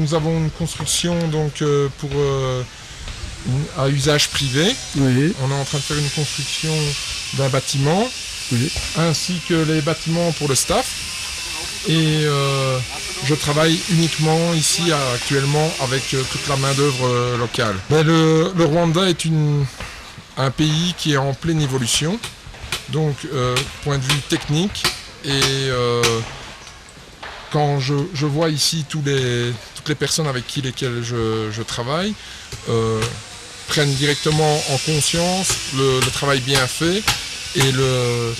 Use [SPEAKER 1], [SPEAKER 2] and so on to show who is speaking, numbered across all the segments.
[SPEAKER 1] nous avons une construction donc, à usage privé.
[SPEAKER 2] Oui.
[SPEAKER 1] On est en train de faire une construction d'un bâtiment,
[SPEAKER 2] Oui.
[SPEAKER 1] ainsi que les bâtiments pour le staff. Et je travaille uniquement ici actuellement avec toute la main-d'œuvre locale. Mais le Rwanda est un pays qui est en pleine évolution, donc point de vue technique. Et quand je vois ici toutes les personnes avec lesquelles je travaille, prennent directement en conscience le travail bien fait et le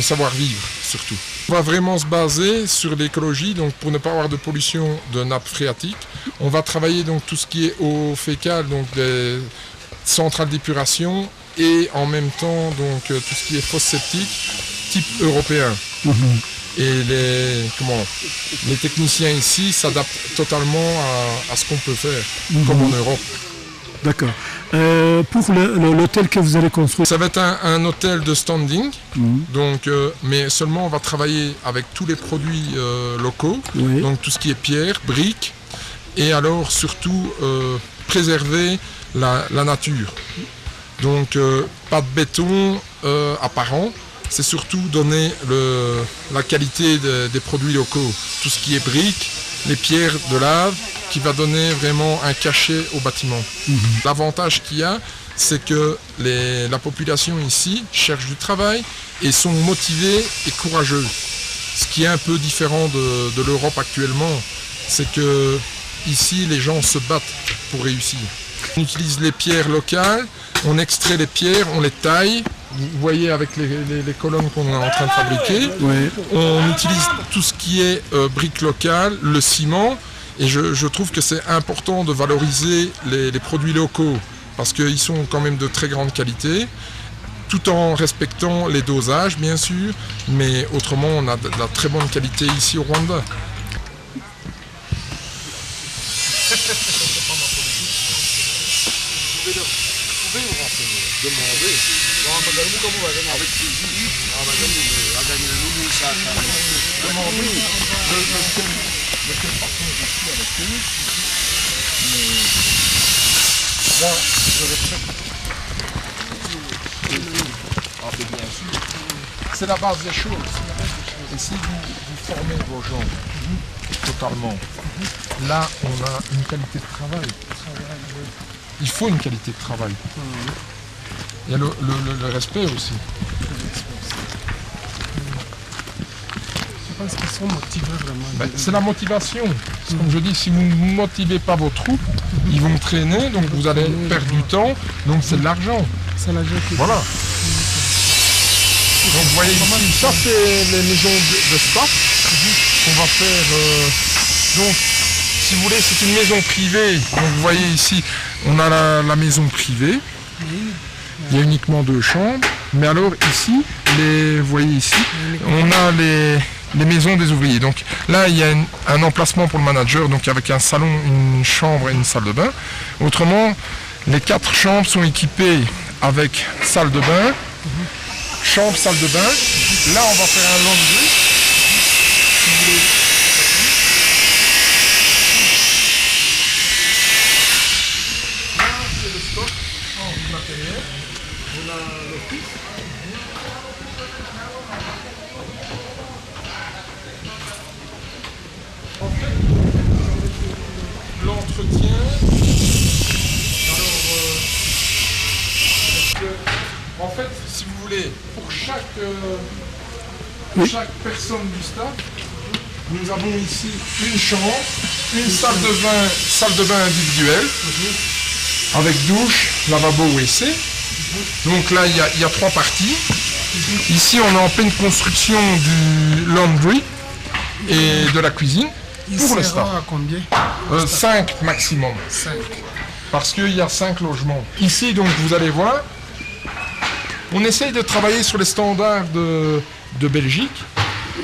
[SPEAKER 1] savoir-vivre surtout. On va vraiment se baser sur l'écologie, donc pour ne pas avoir de pollution de nappes phréatiques. On va travailler donc tout ce qui est eau fécale, donc des centrales d'épuration, et en même temps donc tout ce qui est fosse septique type européen. Et les techniciens ici s'adaptent totalement à ce qu'on peut faire, comme en Europe.
[SPEAKER 2] D'accord. Pour l'hôtel que vous allez construire,
[SPEAKER 1] ça va être un hôtel de standing, donc, mais seulement on va travailler avec tous les produits locaux,
[SPEAKER 2] Oui.
[SPEAKER 1] donc tout ce qui est pierre, briques, et alors surtout préserver la nature. Donc pas de béton apparent, c'est surtout donner la qualité des produits locaux, tout ce qui est briques, les pierres de lave, qui va donner vraiment un cachet au bâtiment. L'avantage qu'il y a, c'est que la population ici cherche du travail et sont motivés et courageux. Ce qui est un peu différent de l'Europe actuellement, c'est que ici les gens se battent pour réussir. On utilise les pierres locales, on extrait les pierres, on les taille. Vous voyez avec les colonnes qu'on est en train de fabriquer.
[SPEAKER 2] Oui.
[SPEAKER 1] On utilise tout ce qui est briques locales, le ciment. Et je trouve que c'est important de valoriser les produits locaux parce qu'ils sont quand même de très grande qualité, tout en respectant les dosages bien sûr, mais autrement on a de la très bonne qualité ici au Rwanda. C'est la base des choses. Et si vous formez vos gens totalement, là on a une qualité de travail. Il faut une qualité de travail. Il y a le respect aussi.
[SPEAKER 2] Je pense qu'ils sont motivés vraiment.
[SPEAKER 1] C'est la motivation. C'est comme je dis, si vous ne motivez pas vos troupes, ils vont traîner, donc vous allez perdre du temps, donc c'est de l'argent.
[SPEAKER 2] C'est l'argent qui...
[SPEAKER 1] Voilà. Donc vous voyez ici, ça c'est les maisons de staff qu'on va faire. Donc si vous voulez, c'est une maison privée. Donc vous voyez ici, on a la maison privée. Il y a uniquement 2 chambres. Mais alors ici, vous voyez ici, on a les maisons des ouvriers. Donc là, il y a un emplacement pour le manager, donc avec un salon, une chambre et une salle de bain. Autrement, les 4 chambres sont équipées avec salle de bain, chambre, salle de bain. Là, on va faire un laundry. Si vous voulez. Là, c'est le stock en matériel. On a l'office. En fait, l'entretien, en fait, si vous voulez, pour chaque personne du staff, nous avons ici une chambre, une salle de bain individuelle, avec douche, lavabo, WC. Donc là, il y a 3 parties. Ici, on est en pleine construction du laundry et de la cuisine. Pour le staff.
[SPEAKER 2] À combien
[SPEAKER 1] 5 maximum.
[SPEAKER 2] 5.
[SPEAKER 1] Parce qu'il y a 5 logements. Ici, donc, vous allez voir, on essaye de travailler sur les standards de Belgique.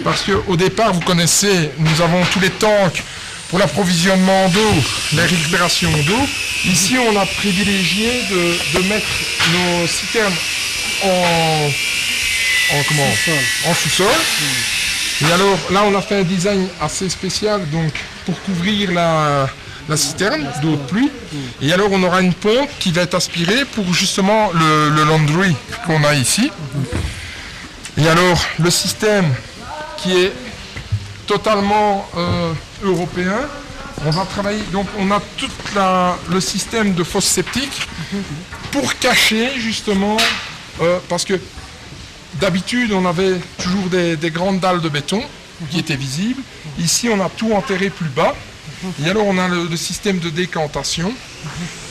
[SPEAKER 1] Parce qu'au départ, vous connaissez, nous avons tous les tanks pour l'approvisionnement d'eau, la récupération d'eau. Ici, on a privilégié de mettre nos citernes en sous-sol. Et alors, là, on a fait un design assez spécial. Donc, pour couvrir la citerne d'eau de pluie. Et alors on aura une pompe qui va être aspirée pour justement le laundry qu'on a ici. Et alors le système qui est totalement européen, on va travailler, donc on a tout le système de fosse septique pour cacher justement, parce que d'habitude on avait toujours des grandes dalles de béton qui étaient visibles. Ici on a tout enterré plus bas. Et alors on a le système de décantation.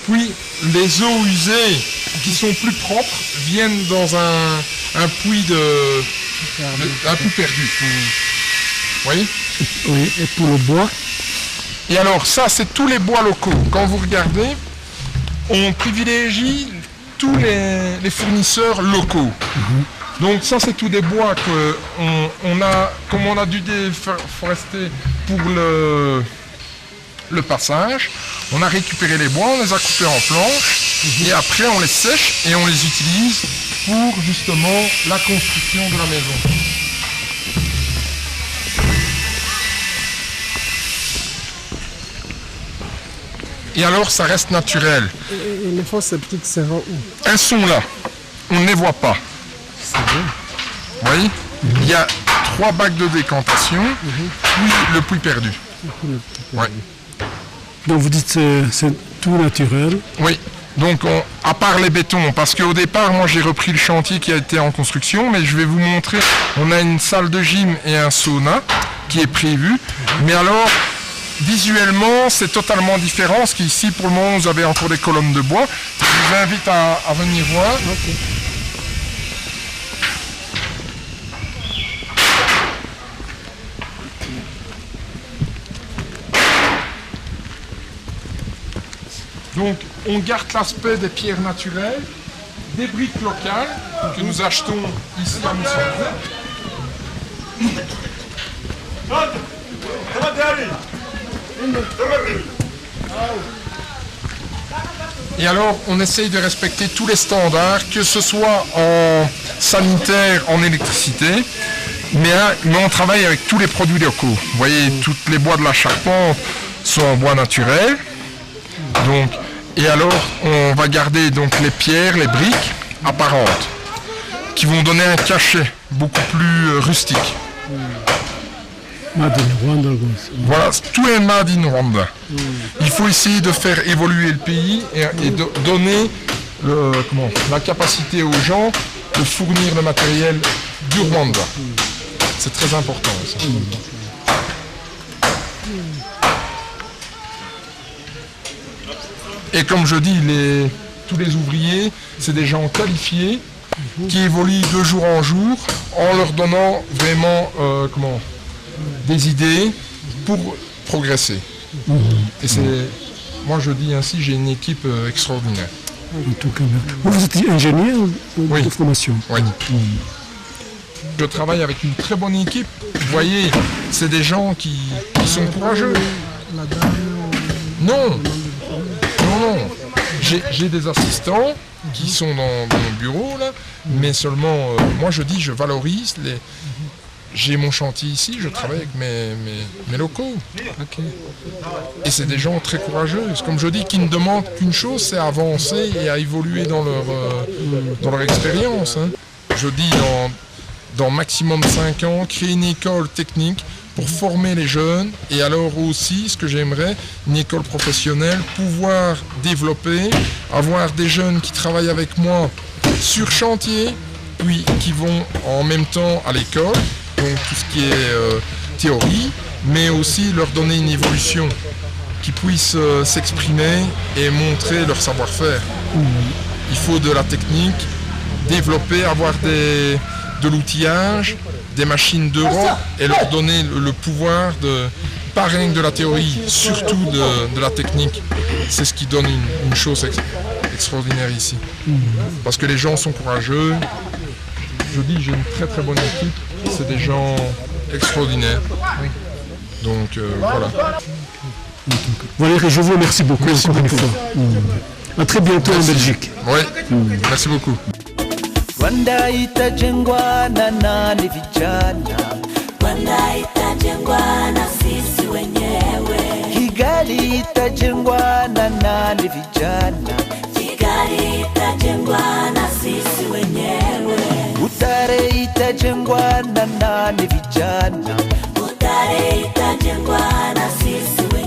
[SPEAKER 1] Puis les eaux usées qui sont plus propres viennent dans un puits un puits perdu. Vous voyez?
[SPEAKER 2] Oui, et pour le bois?
[SPEAKER 1] Et alors ça c'est tous les bois locaux. Quand vous regardez, on privilégie tous les fournisseurs locaux. Donc ça c'est tous des bois qu'on a, comme on a dû déforester pour le passage, on a récupéré les bois, on les a coupés en planches et après on les sèche et on les utilise pour justement la construction de la maison. Et alors ça reste naturel.
[SPEAKER 3] Et les fosses septiques seront où?
[SPEAKER 1] Elles sont là, on ne les voit pas.
[SPEAKER 3] C'est bien.
[SPEAKER 1] Vous voyez? Il y a 3 bacs de décantation, puis le puits perdu. Ouais.
[SPEAKER 2] Donc vous dites que c'est tout naturel.
[SPEAKER 1] Oui, donc à part les bétons, parce qu'au départ, moi j'ai repris le chantier qui a été en construction, mais je vais vous montrer, on a une salle de gym et un sauna qui est prévu, mais alors visuellement c'est totalement différent, parce qu'ici pour le moment vous avez encore des colonnes de bois. Je vous invite à venir voir.
[SPEAKER 3] Ok.
[SPEAKER 1] Donc on garde l'aspect des pierres naturelles, des briques locales que nous achetons ici à Moussanzet. Et alors on essaye de respecter tous les standards, que ce soit en sanitaire, en électricité, mais on travaille avec tous les produits locaux. Vous voyez, tous les bois de la charpente sont en bois naturel. Donc, et alors on va garder donc les pierres, les briques apparentes qui vont donner un cachet beaucoup plus rustique.
[SPEAKER 2] Made in Rwanda, quoi.
[SPEAKER 1] Voilà, tout est made in Rwanda. Il faut essayer de faire évoluer le pays et de donner la capacité aux gens de fournir le matériel du Rwanda. C'est très important ça. Et comme je dis, tous les ouvriers, c'est des gens qualifiés qui évoluent de jour en jour en leur donnant vraiment des idées pour progresser. Et moi je dis ainsi, j'ai une équipe extraordinaire.
[SPEAKER 2] En tout cas, vous êtes ingénieur de formation.
[SPEAKER 1] Oui. Je travaille avec une très bonne équipe. Vous voyez, c'est des gens qui sont courageux. Non. J'ai des assistants qui sont dans mon bureau là, mais seulement moi je dis je valorise j'ai mon chantier ici, je travaille avec mes locaux. Okay. Et c'est des gens très courageux. Comme je dis, qui ne demandent qu'une chose, c'est avancer et à évoluer dans leur expérience. Hein. Je dis dans maximum 5 ans, créer une école technique pour former les jeunes et alors aussi, ce que j'aimerais, une école professionnelle, pouvoir développer, avoir des jeunes qui travaillent avec moi sur chantier, puis qui vont en même temps à l'école, donc tout ce qui est théorie, mais aussi leur donner une évolution, qui puissent s'exprimer et montrer leur savoir-faire. Il faut de la technique, développer, avoir de l'outillage, des machines d'euro et leur donner le pouvoir pas rien que de la théorie, surtout de la technique. C'est ce qui donne une chose extraordinaire ici. Parce que les gens sont courageux. Je dis, j'ai une très très bonne équipe. C'est des gens extraordinaires. Donc voilà.
[SPEAKER 2] Valérie, je vous remercie beaucoup encore une fois. À très bientôt en Belgique.
[SPEAKER 1] Oui, merci beaucoup.
[SPEAKER 4] Rwanda itajengwa na nani vijana?
[SPEAKER 5] Rwanda itajengwa na sisi wenyewe.
[SPEAKER 4] Kigali itajengwa na nani vijana?
[SPEAKER 5] Kigali itajengwa na sisi wenyewe.
[SPEAKER 4] Butare itajengwa na nani vijana?
[SPEAKER 5] Butare itajengwa na sisi wenyewe.